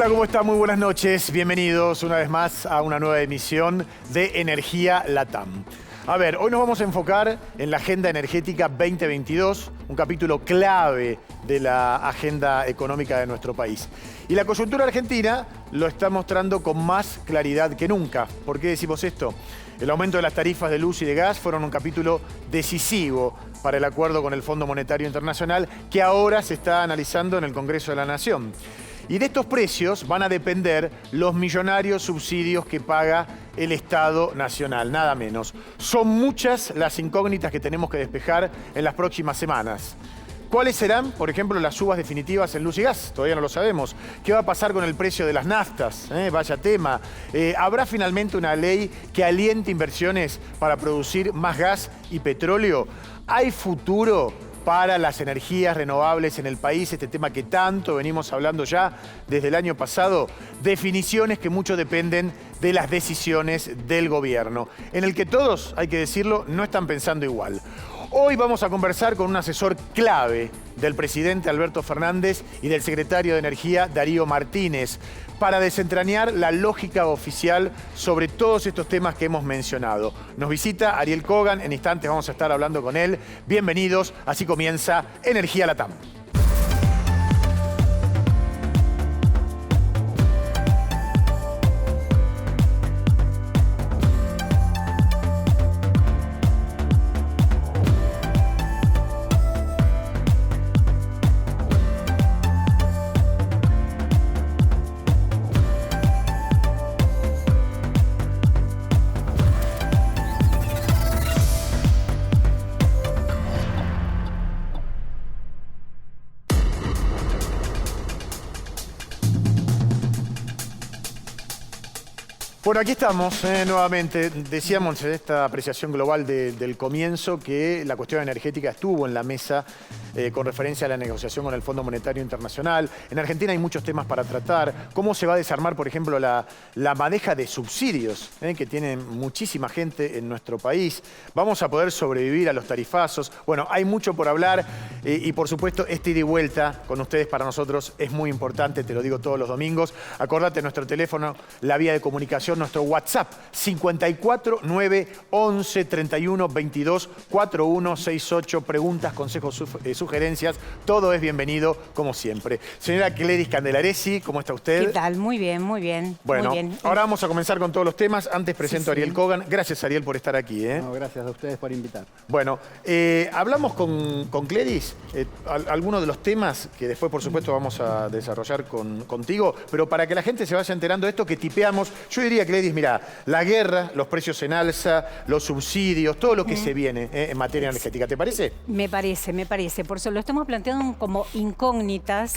Hola, ¿cómo están? Muy buenas noches. Bienvenidos una vez más a una nueva emisión de Energía Latam. A ver, hoy nos vamos a enfocar en la Agenda Energética 2022, un capítulo clave de la agenda económica de nuestro país. Y la coyuntura argentina lo está mostrando con más claridad que nunca. ¿Por qué decimos esto? El aumento de las tarifas de luz y de gas fueron un capítulo decisivo para el acuerdo con el Fondo Monetario Internacional que ahora se está analizando en el Congreso de la Nación. Y de estos precios van a depender los millonarios subsidios que paga el Estado Nacional, nada menos. Son muchas las incógnitas que tenemos que despejar en las próximas semanas. ¿Cuáles serán, por ejemplo, las subas definitivas en luz y gas? Todavía no lo sabemos. ¿Qué va a pasar con el precio de las naftas? Vaya tema. ¿Habrá finalmente una ley que aliente inversiones para producir más gas y petróleo? ¿Hay futuro para las energías renovables en el país? Este tema que tanto venimos hablando ya desde el año pasado. Definiciones que mucho dependen de las decisiones del gobierno, en el que todos, hay que decirlo, no están pensando igual. Hoy vamos a conversar con un asesor clave del presidente Alberto Fernández y del secretario de Energía Darío Martínez para desentrañar la lógica oficial sobre todos estos temas que hemos mencionado. Nos visita Ariel Kogan, en instantes vamos a estar hablando con él. Bienvenidos, así comienza Energía Latam. Bueno, aquí estamos nuevamente. Decíamos en esta apreciación global del comienzo que la cuestión energética estuvo en la mesa con referencia a la negociación con el Fondo Monetario Internacional. En Argentina hay muchos temas para tratar. ¿Cómo se va a desarmar, por ejemplo, la madeja de subsidios que tiene muchísima gente en nuestro país? ¿Vamos a poder sobrevivir a los tarifazos? Bueno, hay mucho por hablar y por supuesto, este ida y vuelta con ustedes para nosotros es muy importante, te lo digo todos los domingos. Acordate nuestro teléfono, la vía de comunicación, nuestro WhatsApp, 54 9 11 31 22 41 68. Preguntas, consejos, sugerencias, todo es bienvenido, como siempre. Señora Gledys Candelaresi, ¿cómo está usted? ¿Qué tal? Muy bien, muy bien. Bueno, muy bien. Ahora vamos a comenzar con todos los temas. Antes presento a Ariel Kogan. Gracias, Ariel, por estar aquí. No, gracias a ustedes por invitar. Bueno, hablamos con Gledys algunos de los temas que después, por supuesto, vamos a desarrollar contigo, pero para que la gente se vaya enterando de esto que tipeamos, yo diría, Gledys, mira, la guerra, los precios en alza, los subsidios, todo lo que se viene en materia energética. ¿Te parece? Me parece. Por eso lo estamos planteando como incógnitas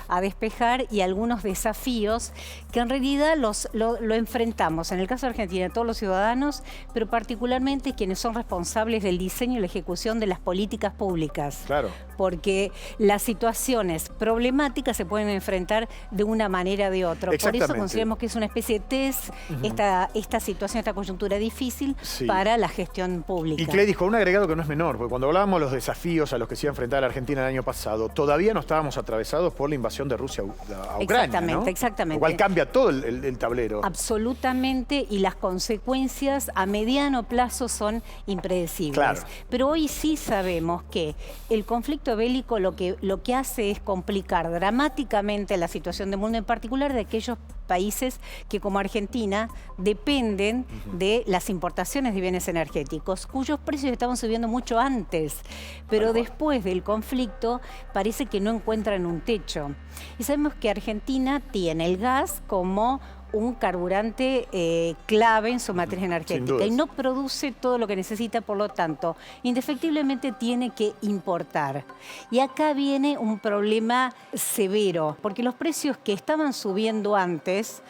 a despejar y algunos desafíos que en realidad lo enfrentamos. En el caso de Argentina, todos los ciudadanos, pero particularmente quienes son responsables del diseño y la ejecución de las políticas públicas. Claro. Porque las situaciones problemáticas se pueden enfrentar de una manera o de otra. Por eso consideramos que es una especie de test esta situación, esta coyuntura difícil para la gestión pública. Y Gledys, con un agregado que no es menor, porque cuando hablábamos de los desafíos a los que se iba a enfrentar la Argentina el año pasado, todavía no estábamos atravesados por la invasión de Rusia a Ucrania, ¿no? Exactamente. Lo cual cambia todo el tablero. Absolutamente, y las consecuencias a mediano plazo son impredecibles. Claro. Pero hoy sí sabemos que el conflicto bélico lo que hace es complicar dramáticamente la situación del mundo, en particular de aquellos países que, como Argentina, dependen de las importaciones de bienes energéticos, cuyos precios estaban subiendo mucho antes, pero después del conflicto parece que no encuentran un techo. Y sabemos que Argentina tiene el gas como un carburante clave en su matriz energética y no produce todo lo que necesita, por lo tanto, indefectiblemente tiene que importar. Y acá viene un problema severo, porque los precios que estaban subiendo antes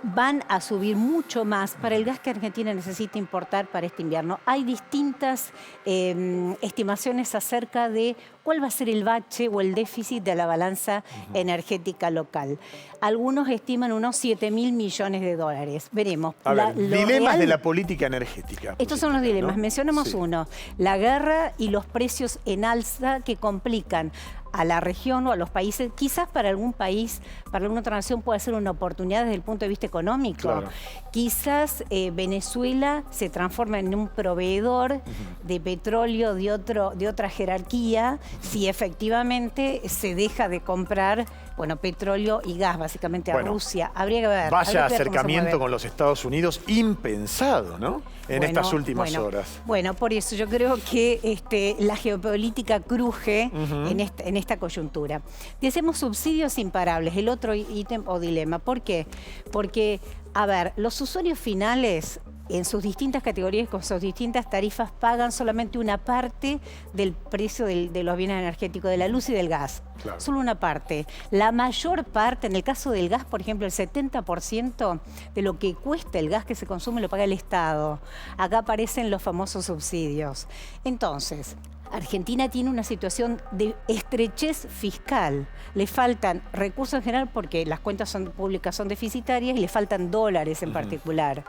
van a subir mucho más para el gas que Argentina necesita importar para este invierno. Hay distintas estimaciones acerca de ¿cuál va a ser el bache o el déficit de la balanza energética local? Algunos estiman unos 7.000 millones de dólares. Veremos. A ver, dilemas de la política energética. Estos son los dilemas. ¿no? Mencionemos Sí. uno. La guerra y los precios en alza que complican a la región o a los países. Quizás para algún país, para alguna otra nación puede ser una oportunidad desde el punto de vista económico. Claro. Quizás Venezuela se transforma en un proveedor de petróleo de otra jerarquía si efectivamente se deja de comprar, bueno, petróleo y gas básicamente a Rusia. Habría que ver. Vaya habría que ver cómo se acercamiento mueve. con los Estados Unidos impensado, ¿no? En estas últimas horas. Bueno, por eso yo creo que la geopolítica cruje en esta coyuntura. Decimos subsidios imparables, el otro ítem o dilema. ¿Por qué? Porque, a ver, los usuarios finales en sus distintas categorías, con sus distintas tarifas, pagan solamente una parte del precio de los bienes energéticos, de la luz y del gas. Claro. Solo una parte. La mayor parte, en el caso del gas, por ejemplo, el 70% de lo que cuesta el gas que se consume lo paga el Estado. Acá aparecen los famosos subsidios. Entonces, Argentina tiene una situación de estrechez fiscal. Le faltan recursos en general porque las cuentas públicas son deficitarias y le faltan dólares en particular.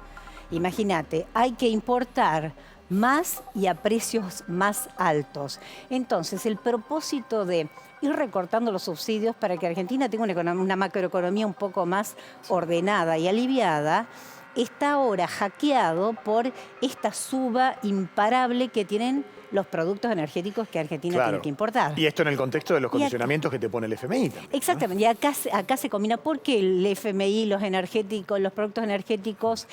Imagínate, hay que importar más y a precios más altos. Entonces, el propósito de ir recortando los subsidios para que Argentina tenga una macroeconomía un poco más ordenada y aliviada, está ahora hackeado por esta suba imparable que tienen los productos energéticos que Argentina tiene que importar. Y esto en el contexto de los condicionamientos que te pone el FMI también, ¿no? Exactamente, y acá se combina porque el FMI, los energéticos, los productos energéticos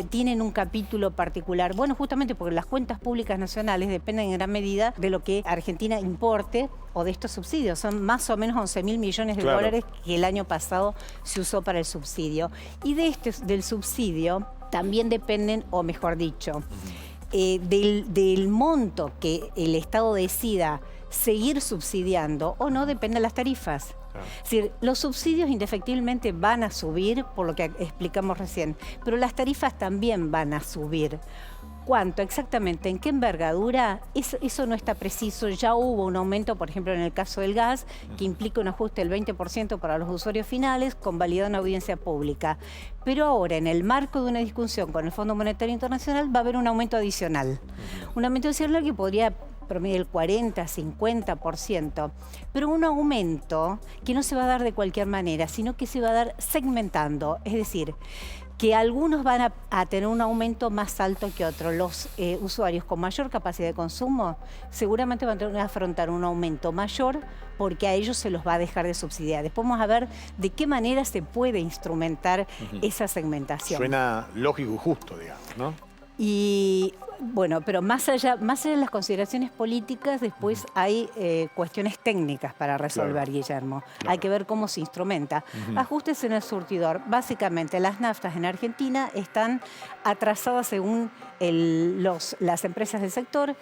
tienen un capítulo particular. Bueno, justamente porque las cuentas públicas nacionales dependen en gran medida de lo que Argentina importe o de estos subsidios. Son más o menos 11.000 millones de dólares que el año pasado se usó para el subsidio. Y del subsidio también dependen, o mejor dicho, del monto que el Estado decida seguir subsidiando o no, depende de las tarifas. Claro. Es decir, los subsidios indefectiblemente van a subir, por lo que explicamos recién, pero las tarifas también van a subir. ¿Cuánto exactamente? ¿En qué envergadura? Eso no está preciso. Ya hubo un aumento, por ejemplo, en el caso del gas, que implica un ajuste del 20% para los usuarios finales, convalidado en audiencia pública. Pero ahora, en el marco de una discusión con el Fondo Monetario Internacional, va a haber un aumento adicional. Un aumento adicional que podría promediar el 40, 50%, pero un aumento que no se va a dar de cualquier manera, sino que se va a dar segmentando, es decir, que algunos van a tener un aumento más alto que otros. Los usuarios con mayor capacidad de consumo seguramente van a tener que afrontar un aumento mayor porque a ellos se los va a dejar de subsidiar. Después vamos a ver de qué manera se puede instrumentar esa segmentación. Suena lógico y justo, digamos, ¿no? Y bueno, pero más allá de las consideraciones políticas, después hay cuestiones técnicas para resolver, Guillermo. Hay que ver cómo se instrumenta. Ajustes en el surtidor. Básicamente, las naftas en Argentina están atrasadas según las empresas del sector.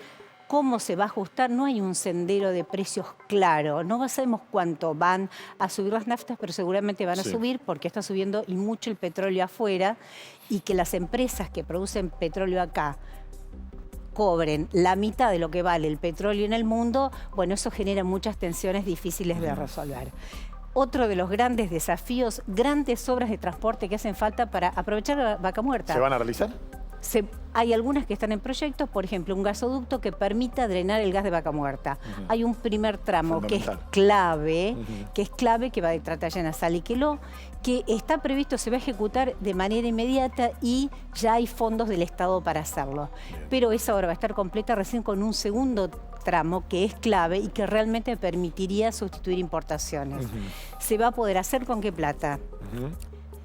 ¿Cómo se va a ajustar? No hay un sendero de precios claro. No sabemos cuánto van a subir las naftas, pero seguramente van a subir porque está subiendo y mucho el petróleo afuera, y que las empresas que producen petróleo acá cobren la mitad de lo que vale el petróleo en el mundo, bueno, eso genera muchas tensiones difíciles de resolver. Otro de los grandes desafíos, grandes obras de transporte que hacen falta para aprovechar la Vaca Muerta. ¿Se van a realizar? Hay algunas que están en proyectos, por ejemplo, un gasoducto que permita drenar el gas de Vaca Muerta. Hay un primer tramo que es clave, que va de Tratayén a Saliqueló, que está previsto, se va a ejecutar de manera inmediata y ya hay fondos del Estado para hacerlo. Pero esa obra va a estar completa recién con un segundo tramo que es clave y que realmente permitiría sustituir importaciones. ¿Se va a poder hacer con qué plata?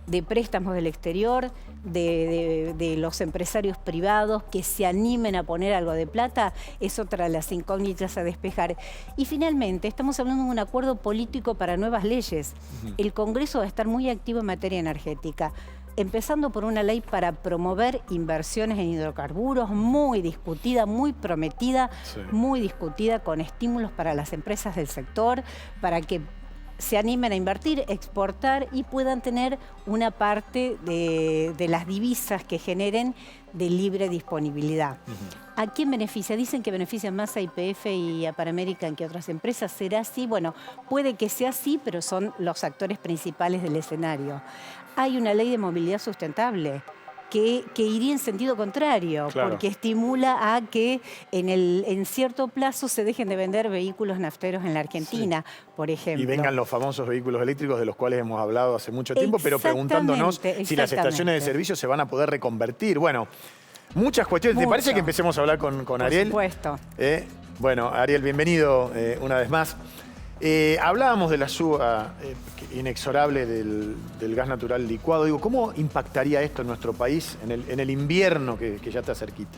De préstamos del exterior, de los empresarios privados que se animen a poner algo de plata, es otra de las incógnitas a despejar. Y finalmente, estamos hablando de un acuerdo político para nuevas leyes. El Congreso va a estar muy activo en materia energética, empezando por una ley para promover inversiones en hidrocarburos, muy discutida, muy prometida, muy discutida, con estímulos para las empresas del sector, para que se animen a invertir, exportar y puedan tener una parte de las divisas que generen de libre disponibilidad. ¿A quién beneficia? Dicen que beneficia más a YPF y a Pan American que a otras empresas. ¿Será así? Bueno, puede que sea así, pero son los actores principales del escenario. Hay una ley de movilidad sustentable que iría en sentido contrario, claro, porque estimula a que en cierto plazo se dejen de vender vehículos nafteros en la Argentina, por ejemplo. Y vengan los famosos vehículos eléctricos de los cuales hemos hablado hace mucho tiempo, pero preguntándonos si las estaciones de servicio se van a poder reconvertir. Bueno, muchas cuestiones. ¿Te parece que empecemos a hablar con Ariel? Por supuesto. Bueno, Ariel, bienvenido una vez más. Hablábamos de la suba inexorable del gas natural licuado. Digo, ¿cómo impactaría esto en nuestro país en el invierno que ya está cerquita?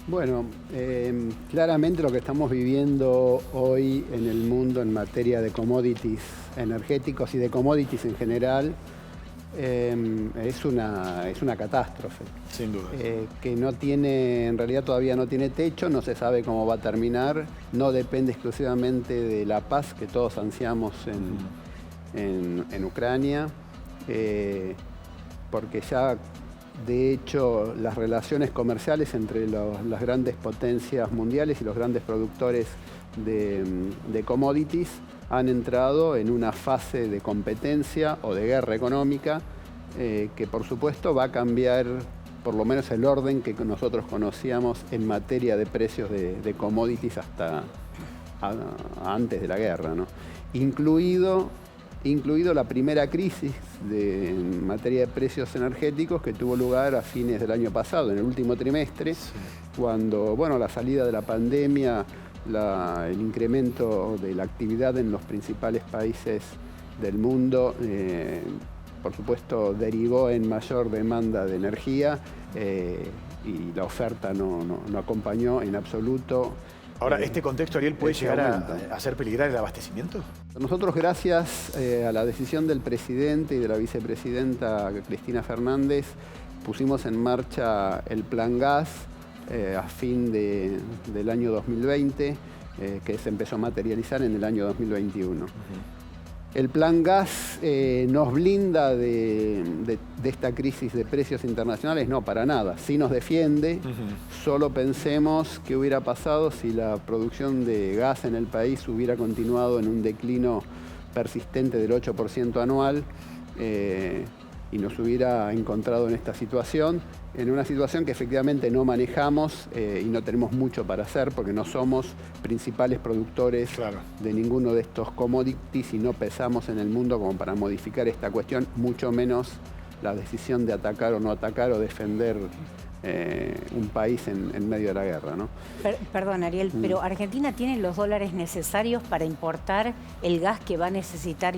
Bueno, claramente lo que estamos viviendo hoy en el mundo en materia de commodities energéticos y de commodities en general es una catástrofe. Sin duda. Que no tiene, en realidad todavía no tiene techo, no se sabe cómo va a terminar, no depende exclusivamente de la paz que todos ansiamos en Ucrania, porque ya de hecho las relaciones comerciales entre las grandes potencias mundiales y los grandes productores de commodities han entrado en una fase de competencia o de guerra económica que por supuesto va a cambiar por lo menos el orden que nosotros conocíamos en materia de precios de commodities hasta antes de la guerra, ¿no? Incluido la primera crisis en materia de precios energéticos que tuvo lugar a fines del año pasado, en el último trimestre, cuando la salida de la pandemia, el incremento de la actividad en los principales países del mundo, por supuesto, derivó en mayor demanda de energía y la oferta no acompañó en absoluto. Ahora, ¿este contexto, Ariel, puede llegar a hacer peligrar el abastecimiento? Nosotros, gracias a la decisión del presidente y de la vicepresidenta Cristina Fernández, pusimos en marcha el Plan Gas a fin del año 2020, que se empezó a materializar en el año 2021. El Plan Gas nos blinda de esta crisis de precios internacionales, no, para nada. Sí nos defiende, solo pensemos qué hubiera pasado si la producción de gas en el país hubiera continuado en un declino persistente del 8% anual y nos hubiera encontrado en esta situación, en una situación que efectivamente no manejamos y no tenemos mucho para hacer porque no somos principales productores de ninguno de estos commodities y no pesamos en el mundo como para modificar esta cuestión, mucho menos la decisión de atacar o no atacar o defender un país en medio de la guerra, ¿no? Perdón, Ariel, pero ¿Argentina tiene los dólares necesarios para importar el gas que va a necesitar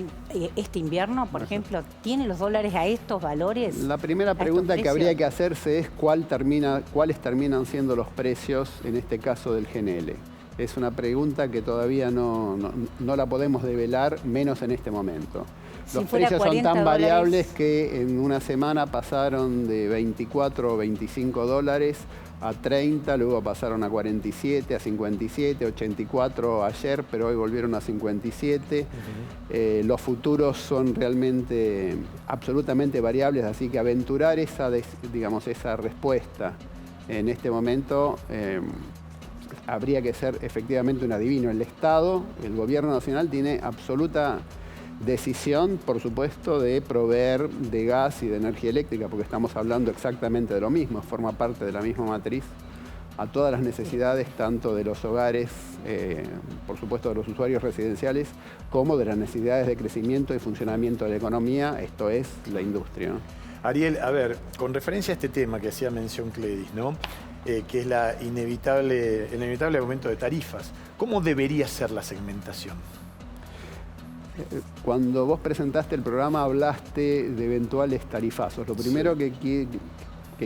este invierno, por ejemplo? ¿Tiene los dólares a estos valores? La primera pregunta que habría que hacerse es cuáles terminan siendo los precios, en este caso del GNL. Es una pregunta que todavía no la podemos develar, menos en este momento. Los precios son tan variables que en una semana pasaron de 24 o 25 dólares a 30, luego pasaron a 47, a 57, 84 ayer, pero hoy volvieron a 57. Los futuros son realmente absolutamente variables, así que aventurar esa respuesta en este momento habría que ser efectivamente un adivino. El Estado, el Gobierno Nacional tiene absoluta decisión, por supuesto, de proveer de gas y de energía eléctrica, porque estamos hablando exactamente de lo mismo, forma parte de la misma matriz, a todas las necesidades, tanto de los hogares, por supuesto de los usuarios residenciales, como de las necesidades de crecimiento y funcionamiento de la economía, esto es la industria, ¿no? Ariel, a ver, con referencia a este tema que hacía mención Cledis, ¿no? Que es el inevitable aumento de tarifas, ¿cómo debería ser la segmentación? Cuando vos presentaste el programa hablaste de eventuales tarifazos. Lo primero que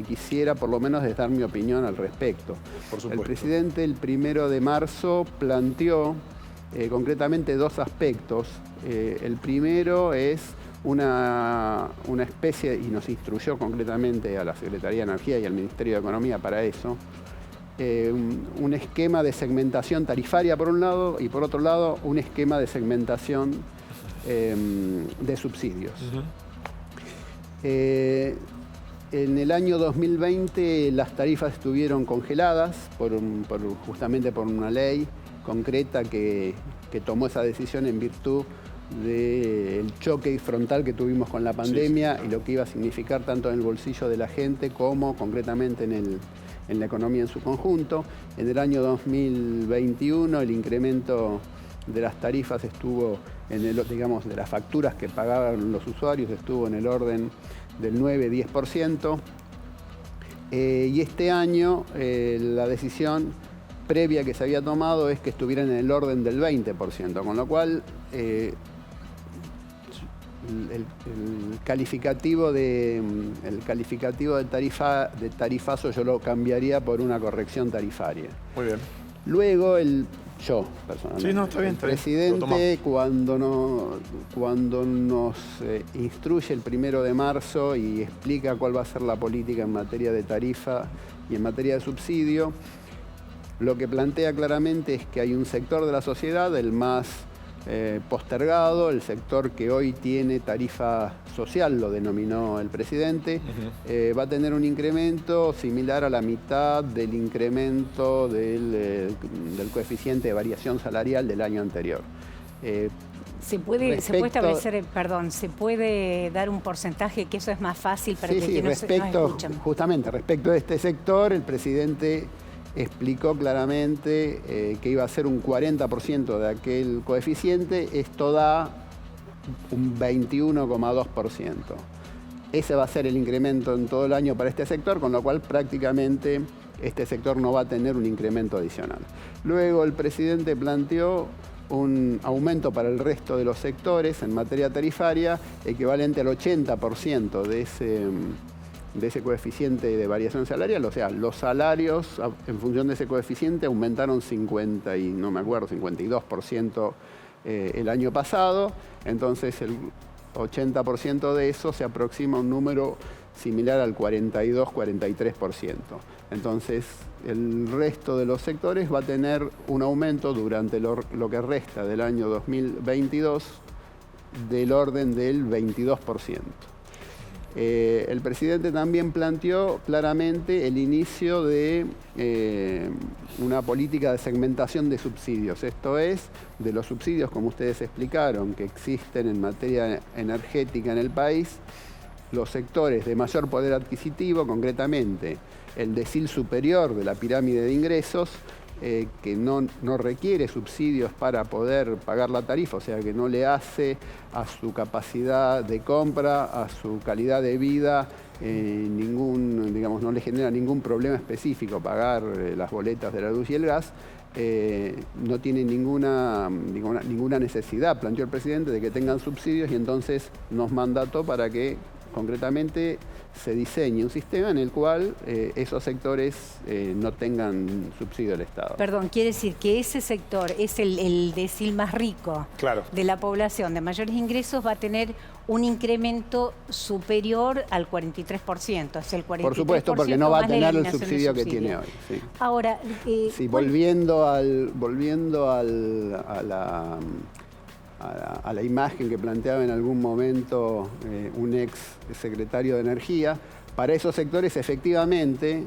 quisiera por lo menos es dar mi opinión al respecto. Por supuesto. El presidente el 1 de marzo planteó concretamente dos aspectos. El primero es una especie, y nos instruyó concretamente a la Secretaría de Energía y al Ministerio de Economía para eso, un esquema de segmentación tarifaria por un lado y por otro lado un esquema de segmentación de subsidios. En el año 2020 las tarifas estuvieron congeladas justamente por una ley concreta que tomó esa decisión en virtud del choque frontal que tuvimos con la pandemia y lo que iba a significar tanto en el bolsillo de la gente como concretamente en la economía en su conjunto. En el año 2021 el incremento de las tarifas estuvo digamos, de las facturas que pagaban los usuarios estuvo en el orden del 9-10%. Y este año la decisión previa que se había tomado es que estuvieran en el orden del 20%, con lo cual el calificativo de tarifazo yo lo cambiaría por una corrección tarifaria. Muy bien. Luego yo, personalmente, sí, no, está bien, el presidente, cuando nos instruye el 1 de marzo y explica cuál va a ser la política en materia de tarifa y en materia de subsidio, lo que plantea claramente es que hay un sector de la sociedad, el más postergado, el sector que hoy tiene tarifa social, lo denominó el presidente, va a tener un incremento similar a la mitad del incremento del coeficiente de variación salarial del año anterior. ¿Se puede establecer, se puede dar un porcentaje, que eso es más fácil para que no escuchan? Justamente, respecto a este sector, el presidente explicó claramente que iba a ser un 40% de aquel coeficiente, esto da un 21,2%. Ese va a ser el incremento en todo el año para este sector, con lo cual prácticamente este sector no va a tener un incremento adicional. Luego el presidente planteó un aumento para el resto de los sectores en materia tarifaria equivalente al 80% de ese coeficiente de variación salarial, o sea, los salarios en función de ese coeficiente aumentaron 52% el año pasado, entonces el 80% de eso se aproxima a un número similar al 42-43%. Entonces, el resto de los sectores va a tener un aumento durante lo que resta del año 2022 del orden del 22%. El presidente también planteó claramente el inicio de una política de segmentación de subsidios. Esto es, de los subsidios, como ustedes explicaron, que existen en materia energética en el país, los sectores de mayor poder adquisitivo, concretamente el decil superior de la pirámide de ingresos, que no requiere subsidios para poder pagar la tarifa, o sea que no le hace a su capacidad de compra, a su calidad de vida, no le genera ningún problema específico pagar las boletas de la luz y el gas, no tiene ninguna necesidad, planteó el presidente, de que tengan subsidios, y entonces nos mandató para que concretamente se diseñe un sistema en el cual esos sectores no tengan subsidio del Estado. Perdón, quiere decir que ese sector es el decil más rico de la población de mayores ingresos, va a tener un incremento superior al 43%. Es el 43%. Por supuesto, porque no va a tener el subsidio que tiene hoy. Sí. Ahora, volviendo a la imagen que planteaba en algún momento un ex secretario de Energía, para esos sectores efectivamente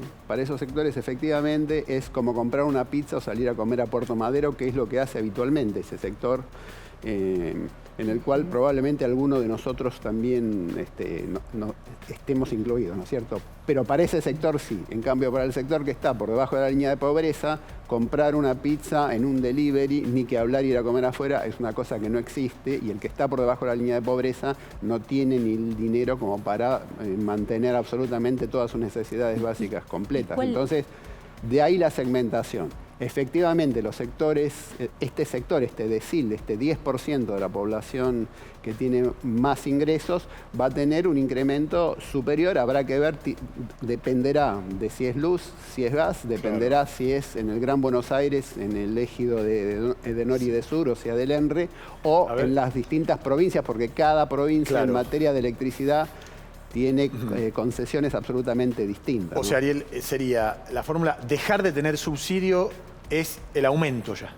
es como comprar una pizza o salir a comer a Puerto Madero, que es lo que hace habitualmente ese sector, en el cual probablemente alguno de nosotros también estemos incluidos, ¿no es cierto? Pero para ese sector sí. En cambio, para el sector que está por debajo de la línea de pobreza, comprar una pizza en un delivery, ni que hablar ir a comer afuera, es una cosa que no existe, y el que está por debajo de la línea de pobreza no tiene ni el dinero como para mantener absolutamente todas sus necesidades básicas completas. Entonces, de ahí la segmentación. Efectivamente, los sectores, este decil, este 10% de la población que tiene más ingresos, va a tener un incremento superior. Habrá que ver, dependerá de si es luz, si es gas, dependerá si es en el Gran Buenos Aires, en el ejido de Nor y de Sur, o sea, del ENRE, o en las distintas provincias, porque cada provincia en materia de electricidad tiene concesiones absolutamente distintas. O sea, Ariel, sería la fórmula, dejar de tener subsidio es el aumento ya.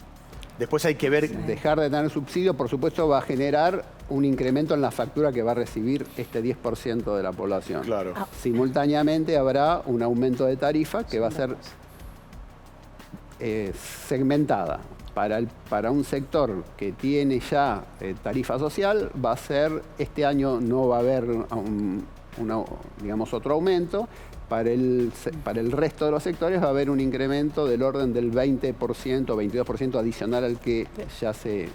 Después hay que ver... Dejar de tener subsidio, por supuesto, va a generar un incremento en la factura que va a recibir este 10% de la población. Claro. Simultáneamente habrá un aumento de tarifa que va a ser segmentada. Para un sector que tiene ya tarifa social, va a ser, este año no va a haber digamos, otro aumento. Para el resto de los sectores va a haber un incremento del orden del 20%, 22% adicional al que ya se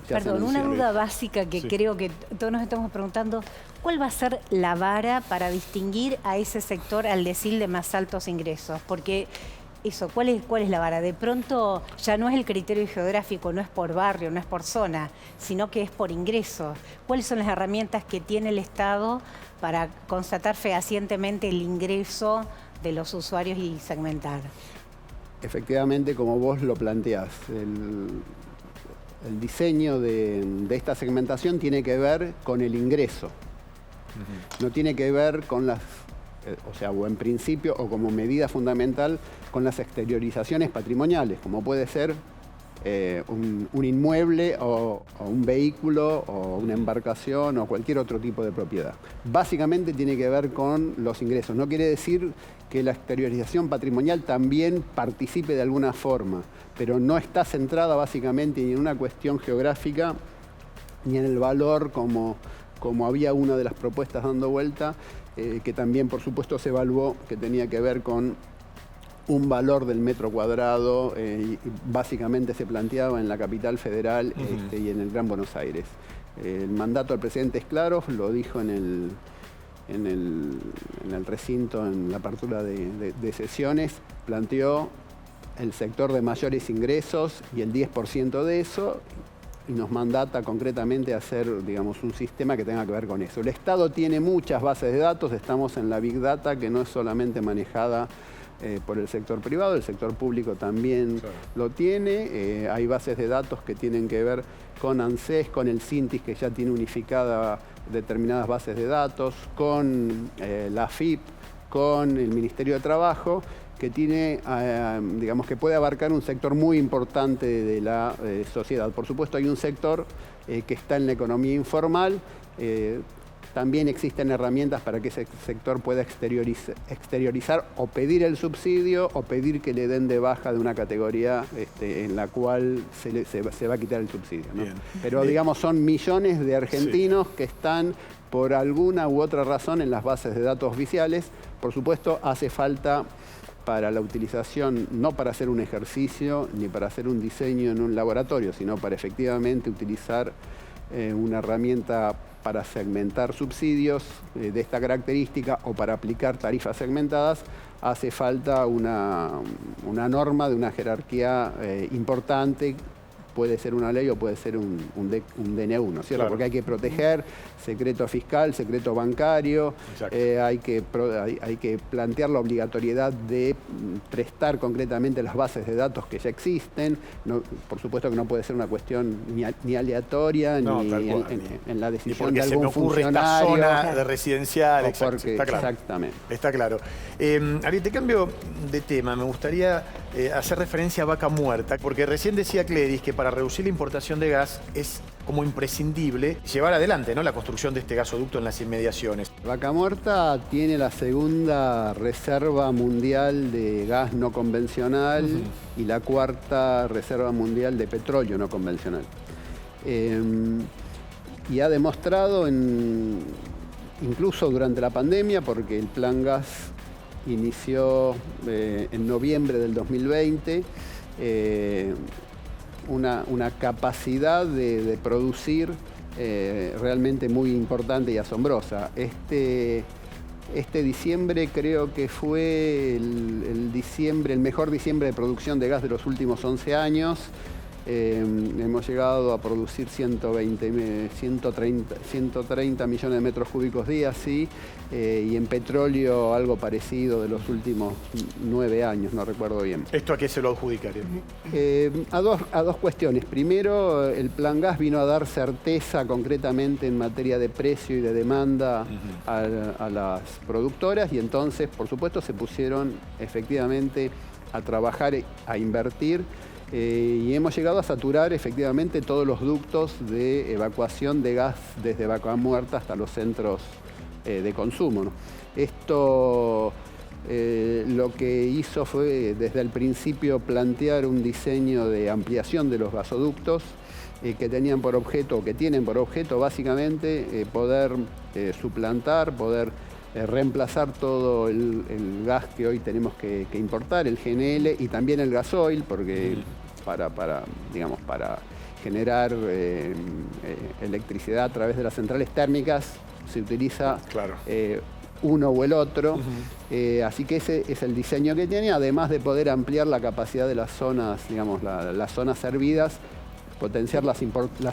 Perdón, una duda básica que creo que todos nos estamos preguntando. ¿Cuál va a ser la vara para distinguir a ese sector al decil de más altos ingresos? Porque eso, ¿cuál es la vara? De pronto ya no es el criterio geográfico, no es por barrio, no es por zona, sino que es por ingresos. ¿Cuáles son las herramientas que tiene el Estado para constatar fehacientemente el ingreso de los usuarios y segmentar? Efectivamente, como vos lo planteás, el diseño de esta segmentación tiene que ver con el ingreso. No tiene que ver con las, o en principio, o como medida fundamental, con las exteriorizaciones patrimoniales, como puede ser un inmueble o un vehículo o una embarcación o cualquier otro tipo de propiedad. Básicamente tiene que ver con los ingresos. No quiere decir que la exteriorización patrimonial también participe de alguna forma, pero no está centrada básicamente ni en una cuestión geográfica ni en el valor como había una de las propuestas dando vuelta, que también por supuesto se evaluó, que tenía que ver con un valor del metro cuadrado, y básicamente se planteaba en la capital federal y en el Gran Buenos Aires. El mandato del presidente es claro, lo dijo en el recinto, en la apertura de sesiones, planteó el sector de mayores ingresos y el 10% de eso, y nos mandata concretamente a hacer, digamos, un sistema que tenga que ver con eso. El Estado tiene muchas bases de datos, estamos en la Big Data, que no es solamente manejada por el sector privado, el sector público también lo tiene. Hay bases de datos que tienen que ver con ANSES, con el CINTIS, que ya tiene unificada determinadas bases de datos, con la AFIP, con el Ministerio de Trabajo, que tiene, digamos, que puede abarcar un sector muy importante de la sociedad. Por supuesto, hay un sector que está en la economía informal. También existen herramientas para que ese sector pueda exteriorizar o pedir el subsidio o pedir que le den de baja de una categoría en la cual se va a quitar el subsidio, ¿no? Pero, digamos, son millones de argentinos que están por alguna u otra razón en las bases de datos oficiales. Por supuesto, hace falta para la utilización, no para hacer un ejercicio ni para hacer un diseño en un laboratorio, sino para efectivamente utilizar una herramienta para segmentar subsidios de esta característica o para aplicar tarifas segmentadas, hace falta una norma de una jerarquía importante. Puede ser una ley o puede ser un DNU, ¿no es cierto? Claro. Porque hay que proteger secreto fiscal, secreto bancario, hay que plantear la obligatoriedad de prestar concretamente las bases de datos que ya existen. No, por supuesto que no puede ser una cuestión ni aleatoria, no, ni en la decisión de algún funcionario. Esta zona de residencial, está claro. Exactamente. Está claro. Ariel, te cambio de tema. Me gustaría hacer referencia a Vaca Muerta, porque recién decía Cledis que para reducir la importación de gas es como imprescindible llevar adelante, ¿no?, la construcción de este gasoducto en las inmediaciones. Vaca Muerta tiene la segunda reserva mundial de gas no convencional y la cuarta reserva mundial de petróleo no convencional. Y ha demostrado, incluso durante la pandemia, porque el Plan Gas inició en noviembre del 2020, una capacidad de producir realmente muy importante y asombrosa. Este diciembre creo que fue el mejor diciembre de producción de gas de los últimos 11 años. hemos llegado a producir 130 millones de metros cúbicos día, sí, y en petróleo algo parecido de los últimos 9 años, no recuerdo bien. ¿Esto a qué se lo adjudicaría? A dos cuestiones. Primero, el Plan Gas vino a dar certeza concretamente en materia de precio y de demanda a las productoras, y entonces, por supuesto, se pusieron efectivamente a trabajar, a invertir, y hemos llegado a saturar efectivamente todos los ductos de evacuación de gas desde Vaca Muerta hasta los centros de consumo, ¿no? Esto lo que hizo fue desde el principio plantear un diseño de ampliación de los gasoductos que tenían por objeto, o que tienen por objeto básicamente poder suplantar, poder reemplazar todo el gas que hoy tenemos que importar, el GNL y también el gasoil, porque para generar electricidad a través de las centrales térmicas se utiliza uno o el otro. Así que ese es el diseño que tiene, además de poder ampliar la capacidad de las zonas, digamos, las zonas servidas, potenciar las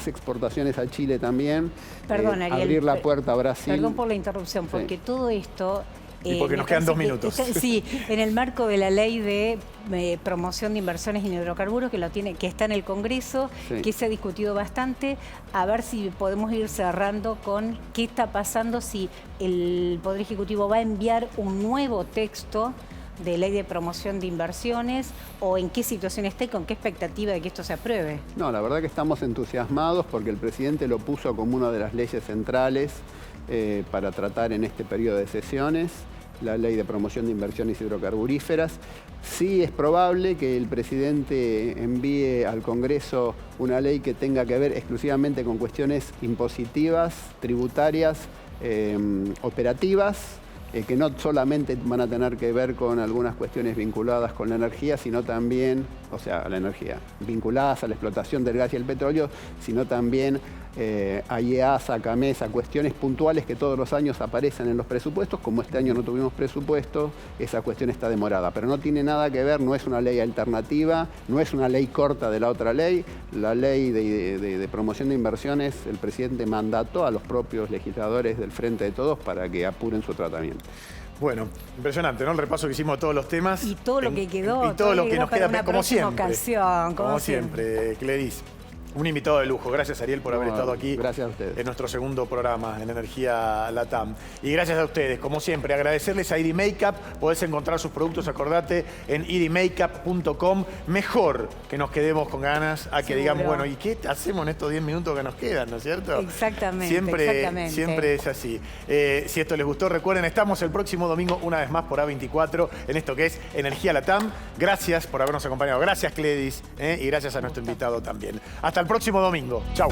exportaciones a Chile también, Perdón, Ariel, abrir la puerta a Brasil. Perdón por la interrupción, porque todo esto... Y porque nos quedan 2 minutos. Sí, en el marco de la ley de promoción de inversiones en hidrocarburos que está en el Congreso, que se ha discutido bastante, a ver si podemos ir cerrando con qué está pasando, si el Poder Ejecutivo va a enviar un nuevo texto de ley de promoción de inversiones, o en qué situación está y con qué expectativa de que esto se apruebe. No, la verdad que estamos entusiasmados porque el presidente lo puso como una de las leyes centrales para tratar en este periodo de sesiones, la ley de promoción de inversiones hidrocarburíferas. Sí es probable que el presidente envíe al Congreso una ley que tenga que ver exclusivamente con cuestiones impositivas, tributarias, operativas, que no solamente van a tener que ver con algunas cuestiones vinculadas con la energía, sino también, o sea, la energía, vinculadas a la explotación del gas y el petróleo, sino también a IEASA, CAMESA, cuestiones puntuales que todos los años aparecen en los presupuestos. Como este año no tuvimos presupuesto, esa cuestión está demorada. Pero no tiene nada que ver, no es una ley alternativa, no es una ley corta de la otra ley. La ley de promoción de inversiones, el presidente mandató a los propios legisladores del Frente de Todos para que apuren su tratamiento. Bueno, impresionante, ¿no? El repaso que hicimos de todos los temas. Y todo lo que quedó. Y todo lo que nos queda, como siempre. Ocasión, como siempre, Cledis. Un invitado de lujo. Gracias, Ariel, por haber estado aquí. Gracias a ustedes. En nuestro segundo programa en Energía Latam. Y gracias a ustedes, como siempre, agradecerles a ID Makeup. Podés encontrar sus productos, acordate, en idmakeup.com. Mejor que nos quedemos con ganas a que digamos, bueno, ¿y qué hacemos en estos 10 minutos que nos quedan, no es cierto? Exactamente, siempre es así. Si esto les gustó, recuerden, estamos el próximo domingo, una vez más, por A24, en esto que es Energía Latam. Gracias por habernos acompañado. Gracias, Cledis, y gracias a nuestro invitado también. Hasta el próximo domingo. Chau.